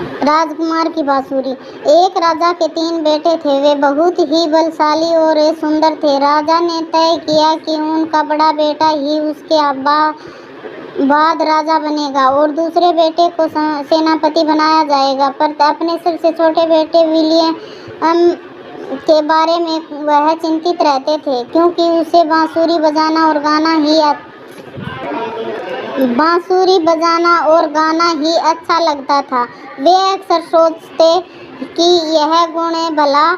राजकुमार की बांसुरी। एक राजा के 3 बेटे थे। वे बहुत ही बलशाली और सुंदर थे। राजा ने तय किया कि उनका बड़ा बेटा ही उसके बाद राजा बनेगा और दूसरे बेटे को सेनापति बनाया जाएगा। पर अपने सबसे छोटे बेटे विलियम के बारे में वह चिंतित रहते थे, क्योंकि उसे बांसुरी बजाना और गाना ही अच्छा लगता था। वे अक्सर सोचते कि यह गुण भला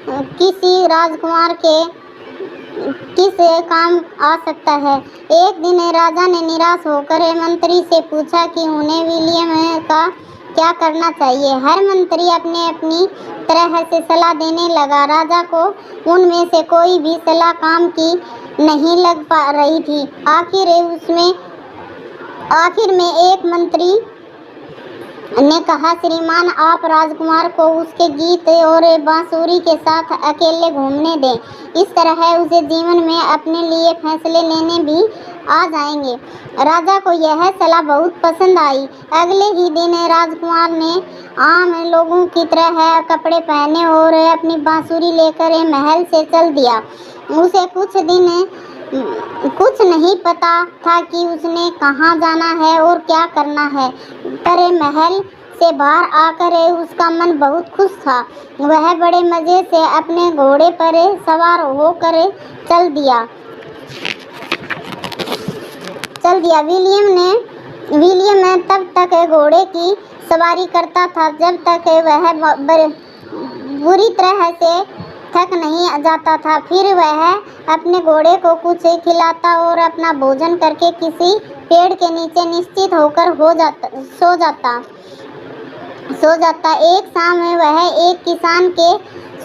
किसी राजकुमार के किस काम आ सकता है। एक दिन राजा ने निराश होकर मंत्री से पूछा कि उन्हें विलियम का क्या करना चाहिए। हर मंत्री अपनी अपनी तरह से सलाह देने लगा। राजा को उनमें से कोई भी सलाह काम की नहीं लग पा रही थी। आखिर में एक मंत्री ने कहा, श्रीमान, आप राजकुमार को उसके गीत और बांसुरी के साथ अकेले घूमने दें। इस तरह उसे जीवन में अपने लिए फैसले लेने भी आ जाएंगे। राजा को यह सलाह बहुत पसंद आई। अगले ही दिन राजकुमार ने आम लोगों की तरह कपड़े पहने और अपनी बांसुरी लेकर महल से चल दिया। उसे कुछ नहीं पता था कि उसने कहाँ जाना है और क्या करना है, पर महल से बाहर आकर उसका मन बहुत खुश था। वह बड़े मज़े से अपने घोड़े पर सवार होकर चल दिया। विलियम तब तक घोड़े की सवारी करता था जब तक वह बुरी तरह से थक नहीं जाता था। फिर वह अपने घोड़े को कुछ खिलाता और अपना भोजन करके किसी पेड़ के नीचे निश्चिंत होकर सो जाता। एक शाम वह एक किसान के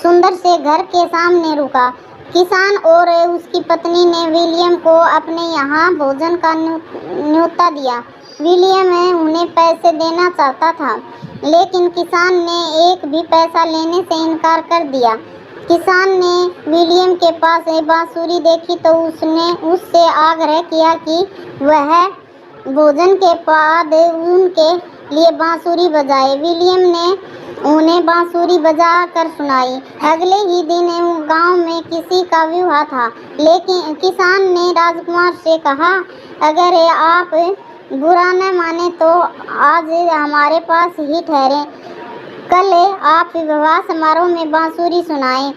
सुंदर से घर के सामने रुका। किसान और उसकी पत्नी ने विलियम को अपने यहाँ भोजन का न्योता दिया। विलियम उन्हें पैसे देना चाहता था, लेकिन किसान ने एक भी पैसा लेने से इनकार कर दिया। किसान ने विलियम के पास बांसुरी देखी तो उसने उससे आग्रह किया कि वह भोजन के बाद उनके लिए बांसुरी बजाए। विलियम ने उन्हें बांसुरी बजा कर सुनाई। अगले ही दिन गांव में किसी का विवाह था, लेकिन किसान ने राजकुमार से कहा, अगर आप बुरा न माने तो आज हमारे पास ही ठहरें। कल आप विवाह समारोह में बांसुरी सुनाएं,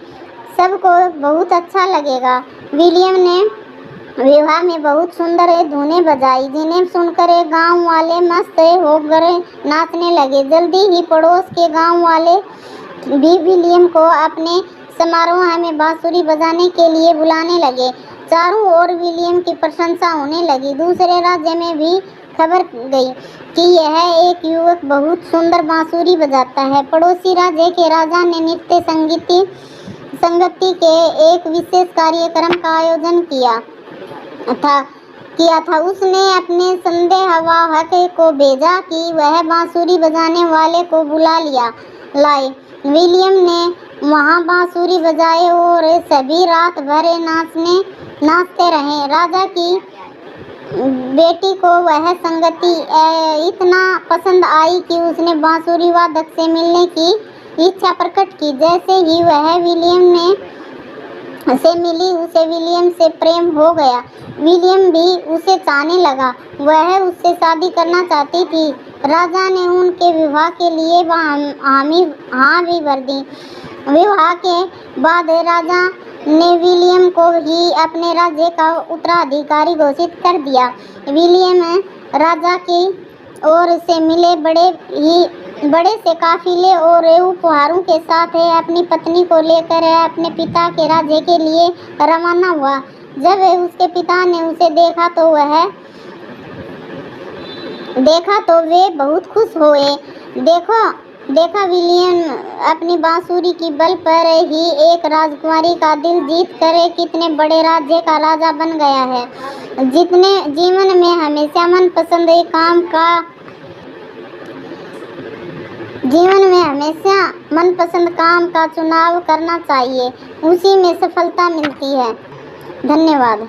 सबको बहुत अच्छा लगेगा। विलियम ने विवाह में बहुत सुंदर धुनें बजाई, जिन्हें सुनकर गांव वाले मस्त होकर नाचने लगे। जल्दी ही पड़ोस के गांव वाले भी विलियम को अपने समारोह में बांसुरी बजाने के लिए बुलाने लगे। चारों ओर विलियम की प्रशंसा होने लगी। दूसरे राज्य में भी खबर गई कि यह एक युवक बहुत सुंदर बांसुरी बजाता है। पड़ोसी राज्य के राजा ने नृत्य संगीत के एक विशेष कार्यक्रम का आयोजन किया था। उसने अपने संदेहवाहक को भेजा कि वह बांसुरी बजाने वाले को बुला लाए। विलियम ने वहां बांसुरी बजाए और सभी रात भर नाचते रहे। राजा की बेटी को वह संगति इतना पसंद आई कि उसने बांसुरी वादक से मिलने की इच्छा प्रकट की। जैसे ही वह विलियम से मिली, उसे विलियम से प्रेम हो गया। विलियम भी उसे चाहने लगा। वह उससे शादी करना चाहती थी। राजा ने उनके विवाह के लिए हाँ भी भर दी। विवाह के बाद राजा ने विलियम को ही अपने राज्य का उत्तराधिकारी घोषित कर दिया। विलियम राजा की ओर से मिले बड़े से काफिले और उपहारों के साथ अपनी पत्नी को लेकर अपने पिता के राज्य के लिए रवाना हुआ। जब उसके पिता ने उसे देखा तो वे बहुत खुश हुए। देखा विलियम अपनी बांसुरी की बल पर ही एक राजकुमारी का दिल जीत कर कितने बड़े राज्य का राजा बन गया है। जीवन में हमेशा मनपसंद काम का चुनाव करना चाहिए, उसी में सफलता मिलती है। धन्यवाद।